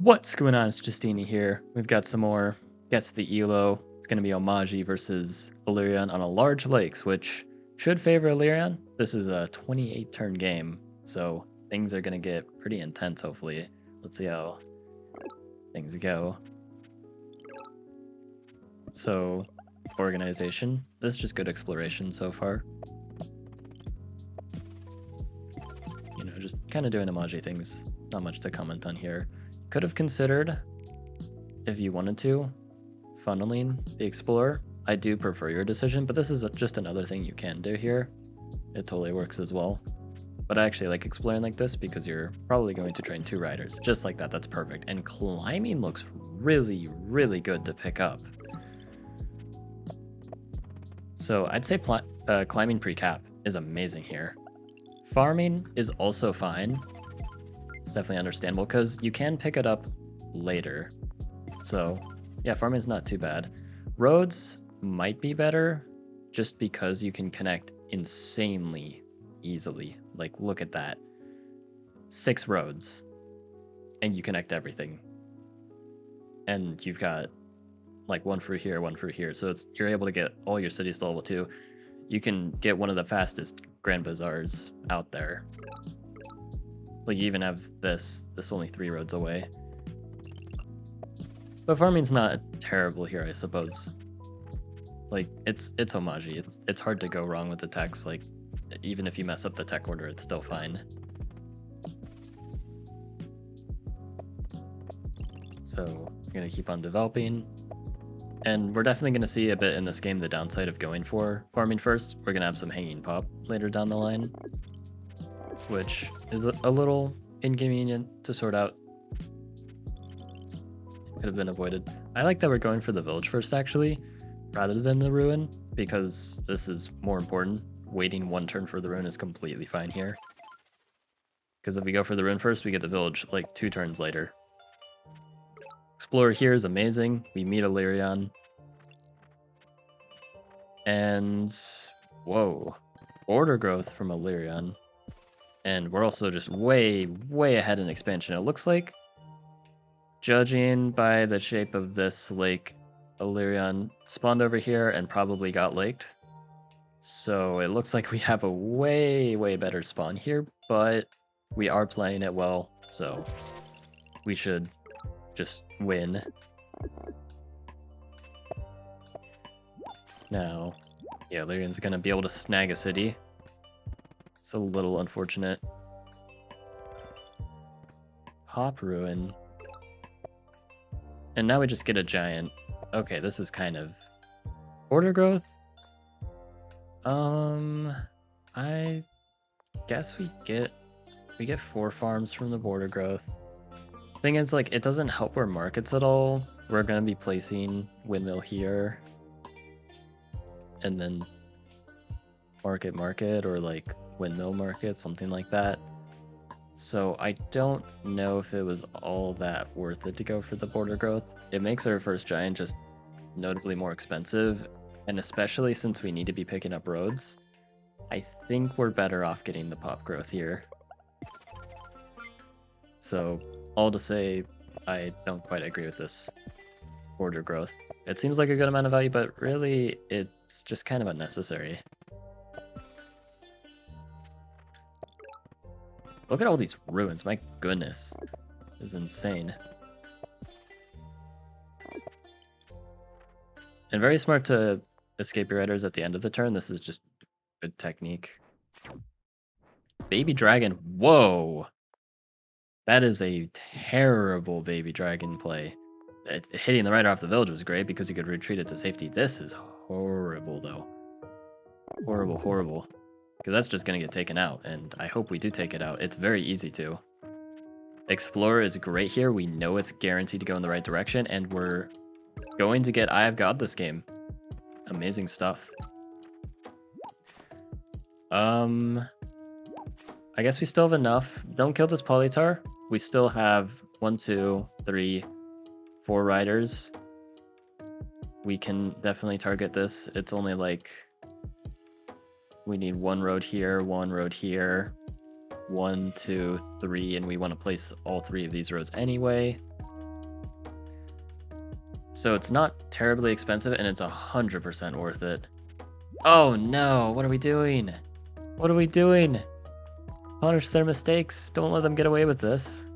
What's going on? It's Justeeni here. We've got some more Gets the Elo. It's going to be Omaji versus Illyrian on a large lakes, which should favor Illyrian. This is a 28 turn game, so things are going to get pretty intense, hopefully. Let's see how things go. So, organization. This is just good exploration so far. You know, just kind of doing Omaji things. Not much to comment on here. Could have considered, if you wanted to, funneling the Explorer. I do prefer your decision, but this is just another thing you can do here. It totally works as well. But I actually like exploring like this because you're probably going to train 2 riders. Just like that, that's perfect. And climbing looks really, really good to pick up. So I'd say climbing pre-cap is amazing here. Farming is also fine. It's definitely understandable because you can pick it up later. So yeah, farming is not too bad. Roads might be better just because you can connect insanely easily. Like, look at that. 6 roads and you connect everything. And you've got like one fruit here, one fruit here. So you're able to get all your cities to level 2. You can get one of the fastest Grand Bazaars out there. Like, you even have this only 3 roads away. But farming's not terrible here, I suppose. Like, it's Omaji. It's hard to go wrong with the techs. Like, even if you mess up the tech order, it's still fine. So we're gonna keep on developing. And we're definitely gonna see a bit in this game the downside of going for farming first. We're gonna have some hanging pop later down the line, which is a little inconvenient to sort out. Could have been avoided. I like that we're going for the village first, actually, rather than the ruin, because this is more important. Waiting 1 turn for the ruin is completely fine here. Because if we go for the ruin first, we get the village like 2 turns later. Explorer here is amazing. We meet Illyrian. And whoa, order growth from Illyrian. And we're also just way, way ahead in expansion. It looks like, judging by the shape of this lake, Illyrian spawned over here and probably got laked. So it looks like we have a way, way better spawn here, but we are playing it well, so we should just win. Now, yeah, Illyrian's gonna be able to snag a city. It's a little unfortunate. Pop ruin. And now we just get a giant. Okay, this is kind of order growth. I guess we get 4 farms from the border growth. Thing is, like, it doesn't help our markets at all. We're gonna be placing windmill here, and then market, or like windmill market, something like that. So I don't know if it was all that worth it to go for the border growth. It makes our first giant just notably more expensive, and especially since we need to be picking up roads, I think we're better off getting the pop growth here. So all to say, I don't quite agree with this border growth. It seems like a good amount of value, but really it's just kind of unnecessary. Look at all these ruins, my goodness. This is insane. And very smart to escape your riders at the end of the turn. This is just good technique. Baby dragon, whoa! That is a terrible baby dragon play. Hitting the rider off the village was great because you could retreat it to safety. This is horrible, though. Horrible, horrible. Because that's just going to get taken out, and I hope we do take it out. It's very easy to. Explorer is great here. We know it's guaranteed to go in the right direction, and we're going to get I've got this game. Amazing stuff. I guess we still have enough. Don't kill this Polytar. We still have 1, 2, 3, 4 riders. We can definitely target this. It's only like we need 1 road here, 1 road here, 1, 2, 3, and we want to place all 3 of these roads anyway. So it's not terribly expensive, and it's 100% worth it. Oh no, what are we doing? What are we doing? Punish their mistakes. Don't let them get away with this.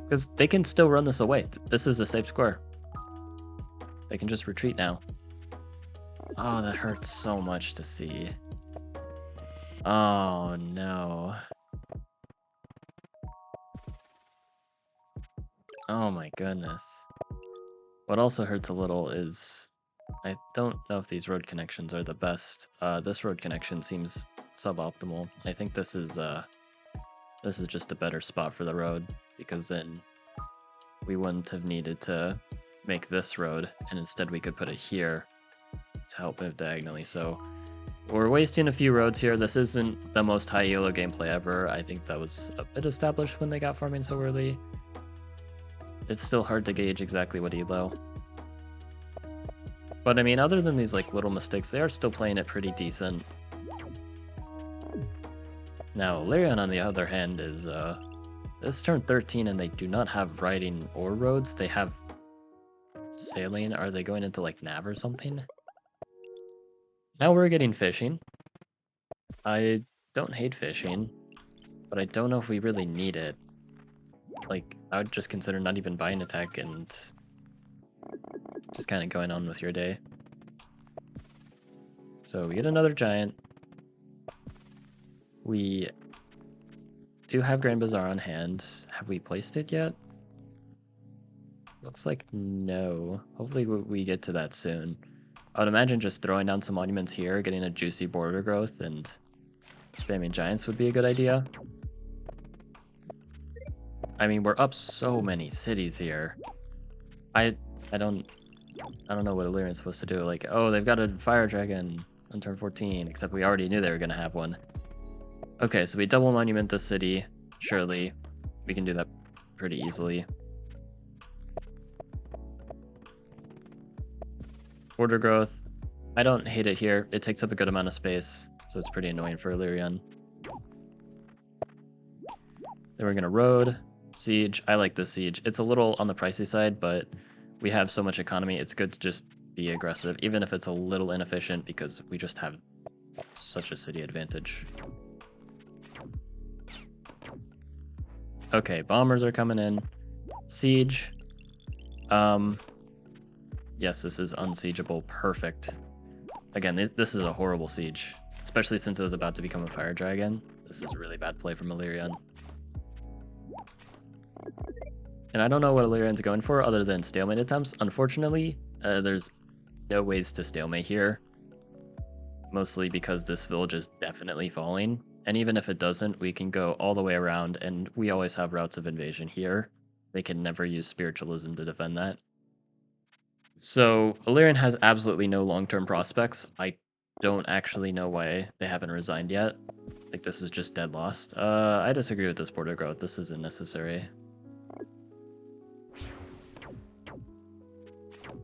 Because they can still run this away. This is a safe square. They can just retreat now. Oh, that hurts so much to see. Oh no. Oh my goodness. What also hurts a little is I don't know if these road connections are the best. This road connection seems suboptimal. I think this is just a better spot for the road, because then we wouldn't have needed to make this road, and instead we could put it here to help move diagonally. So we're wasting a few roads here. This isn't the most high elo gameplay ever. I think that was a bit established when they got farming so early. It's still hard to gauge exactly what elo. But I mean, other than these like little mistakes, they are still playing it pretty decent. Now, Lyrian, on the other hand, is this turn 13, and they do not have riding or roads. They have sailing. Are they going into like nav or something? Now we're getting fishing. I don't hate fishing, but I don't know if we really need it. Like, I would just consider not even buying a tech and just kind of going on with your day. So we get another giant. We do have Grand Bazaar on hand. Have we placed it yet? Looks like no. Hopefully we get to that soon. I would imagine just throwing down some monuments here, getting a juicy border growth, and spamming giants would be a good idea. I mean, we're up so many cities here. I don't know what Illyrian's supposed to do. Like, oh, they've got a fire dragon on turn 14, except we already knew they were gonna have one. Okay, so we double monument this city. Surely we can do that pretty easily. Border growth. I don't hate it here. It takes up a good amount of space, so it's pretty annoying for Illyrian. Then we're gonna road. Siege. I like this siege. It's a little on the pricey side, but we have so much economy. It's good to just be aggressive, even if it's a little inefficient, because we just have such a city advantage. Okay, bombers are coming in. Siege. Yes, this is unsiegeable. Perfect. Again, this is a horrible siege, especially since it was about to become a fire dragon. This is a really bad play from Illyrian. And I don't know what Illyrian's going for other than stalemate attempts. Unfortunately, there's no ways to stalemate here. Mostly because this village is definitely falling. And even if it doesn't, we can go all the way around, and we always have routes of invasion here. They can never use spiritualism to defend that. So Illyrian has absolutely no long-term prospects. I don't actually know why they haven't resigned yet. I think this is just dead lost. I disagree with this border growth. This isn't necessary.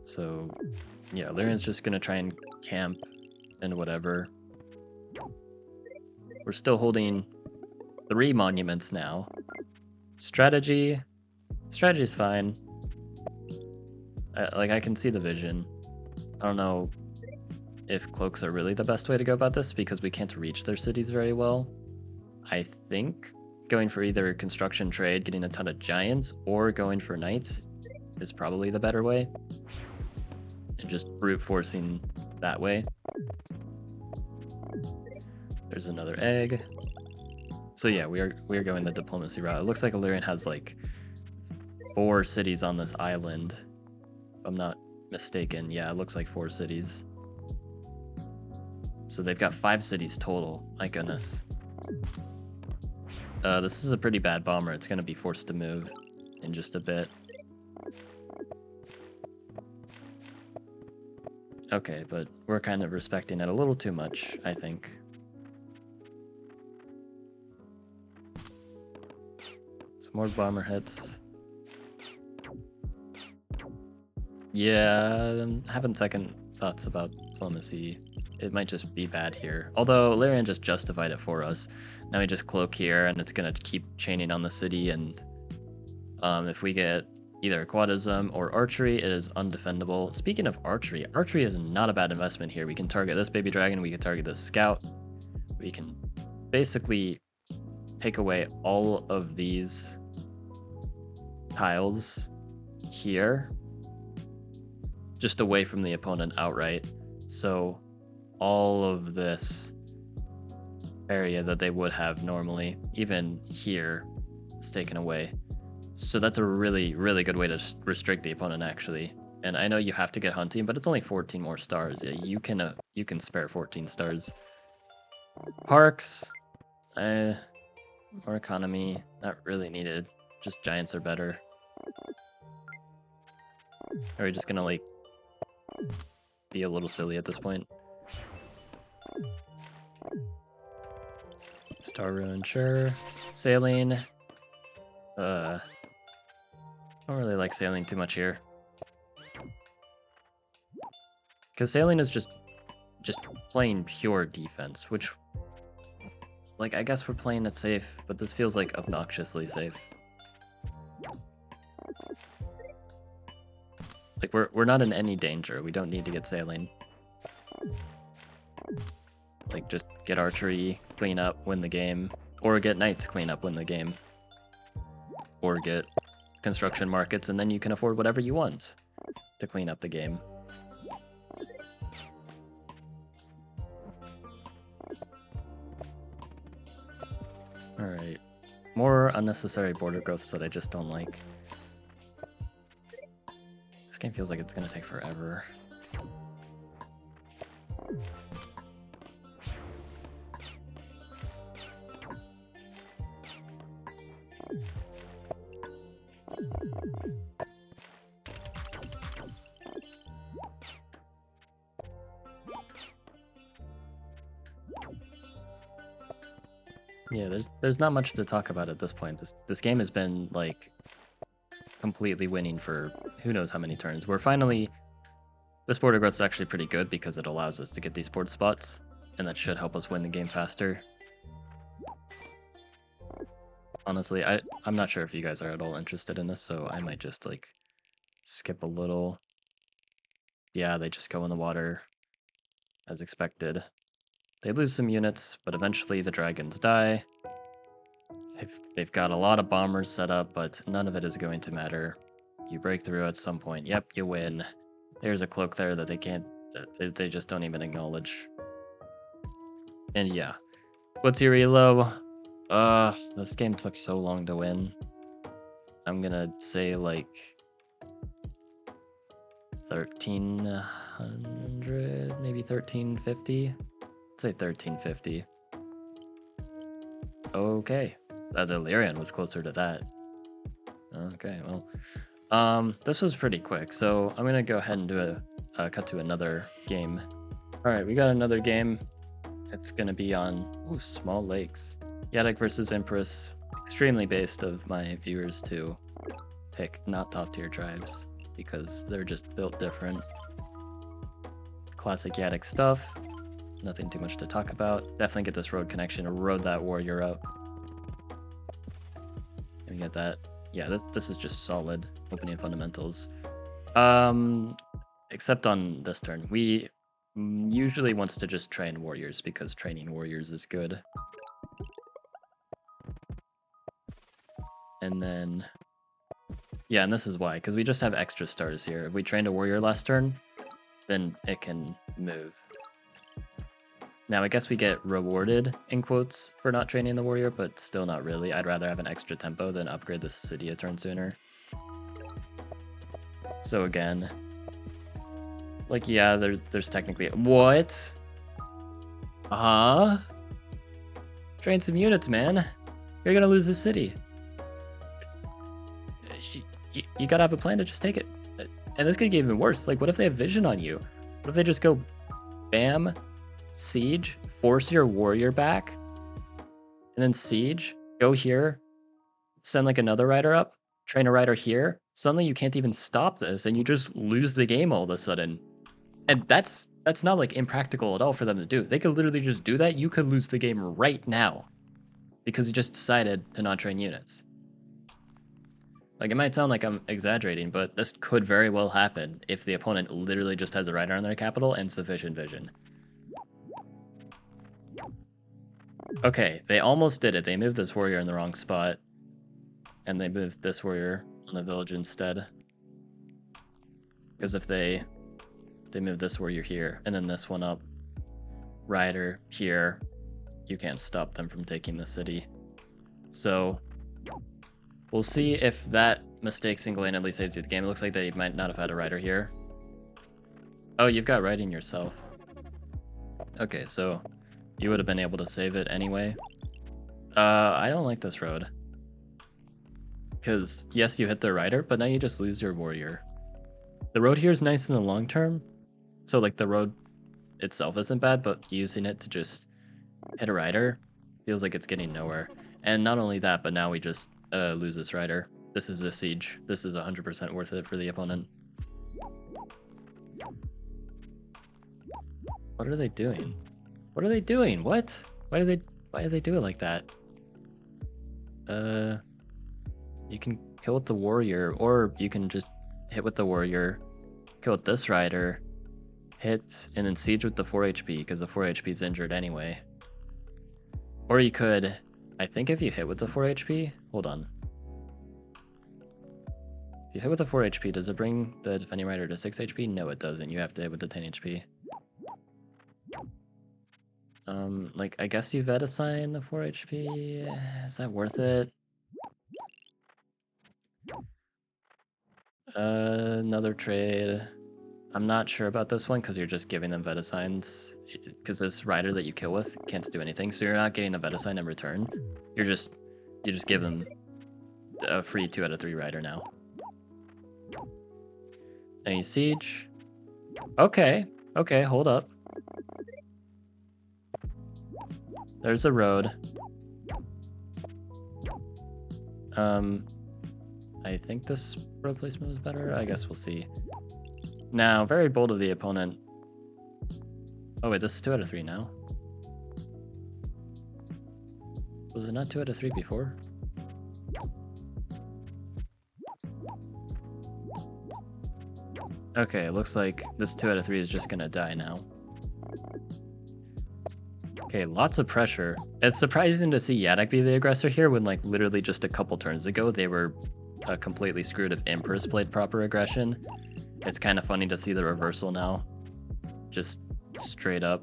So, yeah, Illyrian's just gonna try and camp and whatever. We're still holding 3 monuments now. Strategy is fine. I can see the vision. I don't know if cloaks are really the best way to go about this, because we can't reach their cities very well. I think going for either construction trade, getting a ton of giants, or going for knights is probably the better way. And just brute forcing that way. There's another egg. So yeah, we are going the diplomacy route. It looks like Illyrian has like 4 cities on this island. If I'm not mistaken. Yeah, it looks like 4 cities. So they've got 5 cities total. My goodness. This is a pretty bad bomber. It's going to be forced to move in just a bit. Okay, but we're kind of respecting it a little too much, I think. Some more bomber hits. Yeah, I'm having second thoughts about diplomacy. It might just be bad here. Although Lyrian just justified it for us. Now we just cloak here, and it's gonna keep chaining on the city, and if we get either aquatism or archery, it is undefendable. Speaking of archery, archery is not a bad investment here. We can target this baby dragon, we can target this scout. We can basically take away all of these tiles here, just away from the opponent outright. So all of this area that they would have normally, even here, is taken away. So that's a really, really good way to restrict the opponent, actually. And I know you have to get hunting, but it's only 14 more stars. Yeah, you can spare 14 stars. Parks, more economy, not really needed. Just giants are better. Are we just gonna like be a little silly at this point? Star Ruin, sure. Sailing. Don't really like sailing too much here. Because sailing is just plain pure defense, which, like, I guess we're playing it safe, but this feels like obnoxiously safe. Like, we're not in any danger. We don't need to get sailing. Like, just get archery, clean up, win the game. Or get knights, clean up, win the game. Or get construction markets, and then you can afford whatever you want to clean up the game. Alright. More unnecessary border growths that I just don't like. This game feels like it's gonna take forever. Yeah, there's not much to talk about at this point. This game has been like completely winning for who knows how many turns. We're finally, this border growth is actually pretty good because it allows us to get these port spots, and that should help us win the game faster. Honestly, I'm not sure if you guys are at all interested in this, so I might just like skip a little. Yeah, they just go in the water as expected. They lose some units, but eventually the dragons die. They've got a lot of bombers set up, but none of it is going to matter. You break through at some point. Yep, you win. There's a cloak there that they can't, they just don't even acknowledge. And yeah. What's your elo? This game took so long to win. I'm gonna say like 1300, maybe 1350. Let's say 1350. Okay. The Lyrian was closer to that. Okay, well. This was pretty quick, so I'm gonna go ahead and do a cut to another game. Alright, we got another game. It's gonna be on Small Lakes. Yadok versus Empress. Extremely based of my viewers to pick not top tier tribes because they're just built different. Classic Yadok stuff. Nothing too much to talk about. Definitely get this road connection, road that warrior up. And we get that. Yeah, this is just solid opening fundamentals. Except on this turn. We usually wants to just train warriors because training warriors is good. And then, yeah, and this is why, because we just have extra stars here. If we trained a warrior last turn, then it can move. Now, I guess we get rewarded, in quotes, for not training the warrior, but still not really. I'd rather have an extra tempo than upgrade the city a turn sooner. So again, like, yeah, there's technically... What? Uh-huh? Train some units, man. You're gonna lose the city. You gotta have a plan to just take it. And this could get even worse. Like, what if they have vision on you? What if they just go, bam, siege, force your warrior back, and then siege, go here, send like another rider up, train a rider here. Suddenly you can't even stop this, and you just lose the game all of a sudden. And that's not like impractical at all for them to do. They could literally just do that. You could lose the game right now because you just decided to not train units. Like, it might sound like I'm exaggerating, but this could very well happen if the opponent literally just has a rider on their capital and sufficient vision. Okay, they almost did it. They moved this warrior in the wrong spot, and they moved this warrior on the village instead. Because if they move this warrior here, and then this one up, rider here, you can't stop them from taking the city. So we'll see if that mistake single-handedly saves you the game. It looks like they might not have had a rider here. Oh, you've got writing yourself. Okay, so you would have been able to save it anyway. I don't like this road. Because, yes, you hit the rider, but now you just lose your warrior. The road here is nice in the long term. So, like, the road itself isn't bad, but using it to just hit a rider feels like it's getting nowhere. And not only that, but now we just lose this rider. This is a siege. This is 100% worth it for the opponent. What are they doing? What are they doing? What? Why do they do it like that? You can kill with the warrior, or you can just hit with the warrior, kill with this rider, hit, and then siege with the 4 HP, because the 4 HP is injured anyway. Or you could, I think if you hit with the 4 HP, hold on. If you hit with the 4 HP, does it bring the defending rider to 6 HP? No, it doesn't. You have to hit with the 10 HP. Like, I guess you vet assign the 4 HP. Is that worth it? Another trade. I'm not sure about this one because you're just giving them vet assigns. Because this rider that you kill with can't do anything, so you're not getting a vet assign in return. You just give them a free 2 out of 3 rider now. Any siege? Okay, hold up. There's a road. I think this road placement is better. I guess we'll see. Now, very bold of the opponent. Oh wait, this is 2 out of 3 now. Was it not 2 out of 3 before? Okay, it looks like this 2 out of 3 is just gonna die now. Okay, lots of pressure. It's surprising to see Yadok be the aggressor here when, like, literally just a couple turns ago they were completely screwed if Empress played proper aggression. It's kind of funny to see the reversal now. Just straight up.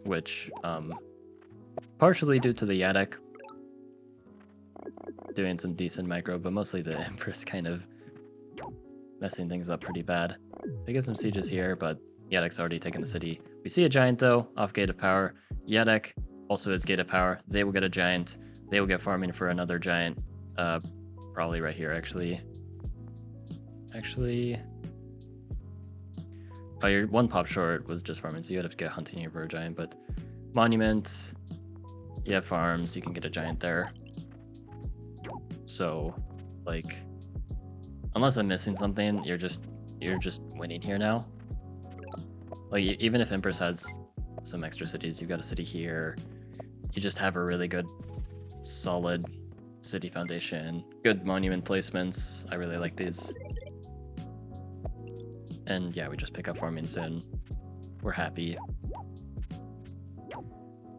Which, partially due to the Yadok doing some decent micro, but mostly the Empress kind of messing things up pretty bad. They get some sieges here, but Yadok's already taken the city. We see a giant though, off Gate of Power. Yadok also has Gate of Power. They will get a giant. They will get farming for another giant. Probably right here, actually. Oh, you're 1 pop short was just farming, so you have to get hunting here for a giant, but monument, you have farms, you can get a giant there. So, like, unless I'm missing something, you're just winning here now. Like, even if Empress has some extra cities, you've got a city here. You just have a really good, solid city foundation. Good monument placements. I really like these. And yeah, we just pick up farming soon. We're happy.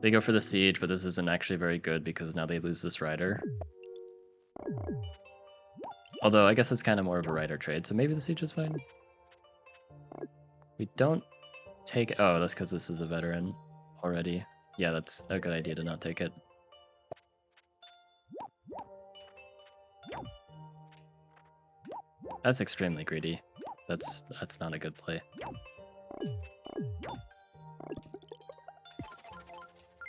They go for the siege, but this isn't actually very good because now they lose this rider. Although I guess it's kind of more of a rider trade, so maybe the siege is fine. We don't take... Oh, that's because this is a veteran already. Yeah, that's a good idea to not take it. That's extremely greedy. That's not a good play.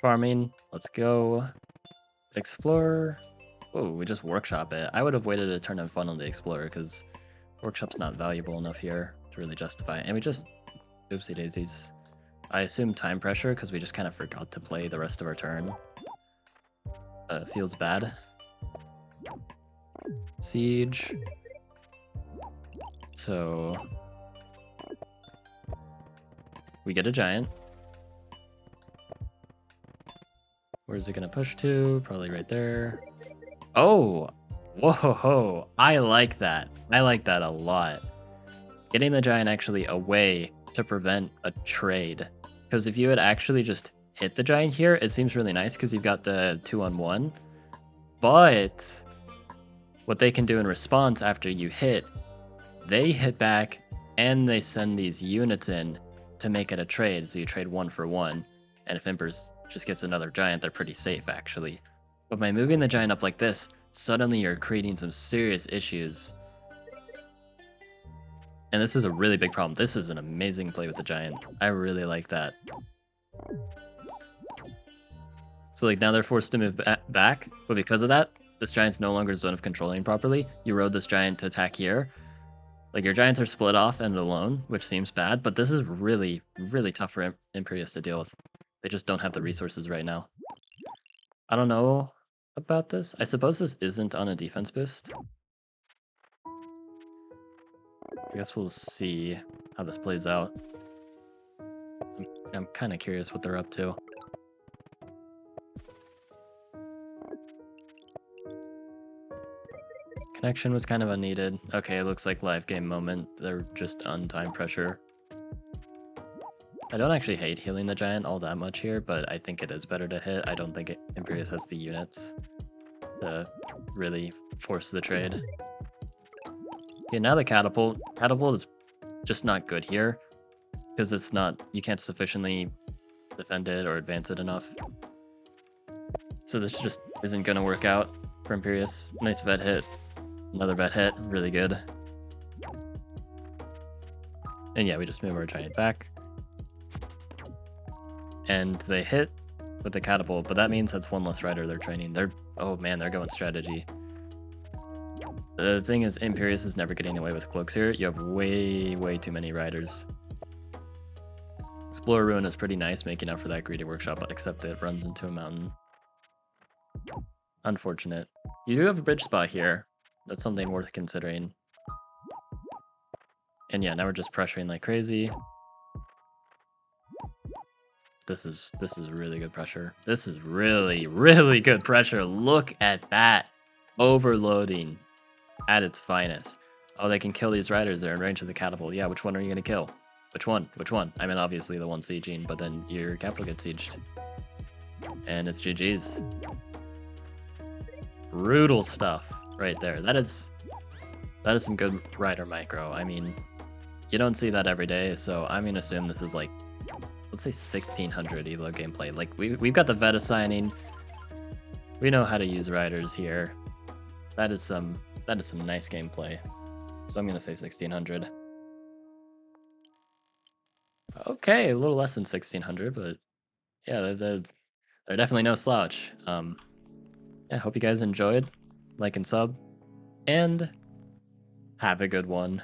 Farming, let's go. Explorer. Oh, we just workshop it. I would have waited a turn and fun on the Explorer because workshop's not valuable enough here to really justify it. And we just... Oopsie daisies. I assume time pressure because we just kind of forgot to play the rest of our turn. Feels bad. Siege. So... we get a giant. Where's it gonna push to? Probably right there. Oh, whoa, I like that. I like that a lot. Getting the giant actually away to prevent a trade. Because if you had actually just hit the giant here, it seems really nice because you've got the 2-on-1. But what they can do in response after you hit, they hit back and they send these units in to make it a trade. So you trade 1 for 1. And if Emperor's just gets another giant, they're pretty safe actually. But by moving the giant up like this, suddenly you're creating some serious issues. And this is a really big problem. This is an amazing play with the giant. I really like that. So like now they're forced to move back, but because of that, this giant's no longer zone of controlling properly. You rode this giant to attack here. Like your giants are split off and alone, which seems bad, but this is really, really tough for Imperius to deal with. They just don't have the resources right now. I don't know about this. I suppose this isn't on a defense boost. I guess we'll see how this plays out. I'm kind of curious what they're up to. Connection was kind of unneeded. Okay, it looks like live game moment. They're just on time pressure. I don't actually hate healing the giant all that much here, but I think it is better to hit. I don't think Imperius has the units to really force the trade. Okay, now the catapult. Catapult is just not good here because it's not, you can't sufficiently defend it or advance it enough. So this just isn't going to work out for Imperius. Nice vet hit. Another vet hit. Really good. And yeah, we just move our giant back. And they hit with the catapult, but that means that's one less rider they're training. Oh man, they're going strategy. The thing is, Imperius is never getting away with cloaks here. You have way too many riders. Explorer Ruin is pretty nice, making up for that greedy workshop, except it runs into a mountain. Unfortunate. You do have a bridge spot here. That's something worth considering. And yeah, now we're just pressuring like crazy. This is really good pressure. This is really good pressure. Look at that. Overloading at its finest. Oh, they can kill these riders. They're in range of the catapult. Yeah, which one are you going to kill? Which one? Which one? I mean, obviously the one sieging, but then your capital gets sieged. And it's GG's. Brutal stuff right there. That is some good rider micro. I mean, you don't see that every day, so I'm going to assume this is like, let's say 1600 elo gameplay. Like we've got the vet assigning. We know how to use riders here. That is some nice gameplay. So I'm gonna say 1600. Okay, a little less than 1600, but yeah, they're definitely no slouch. Yeah, hope you guys enjoyed. Like and sub, and have a good one.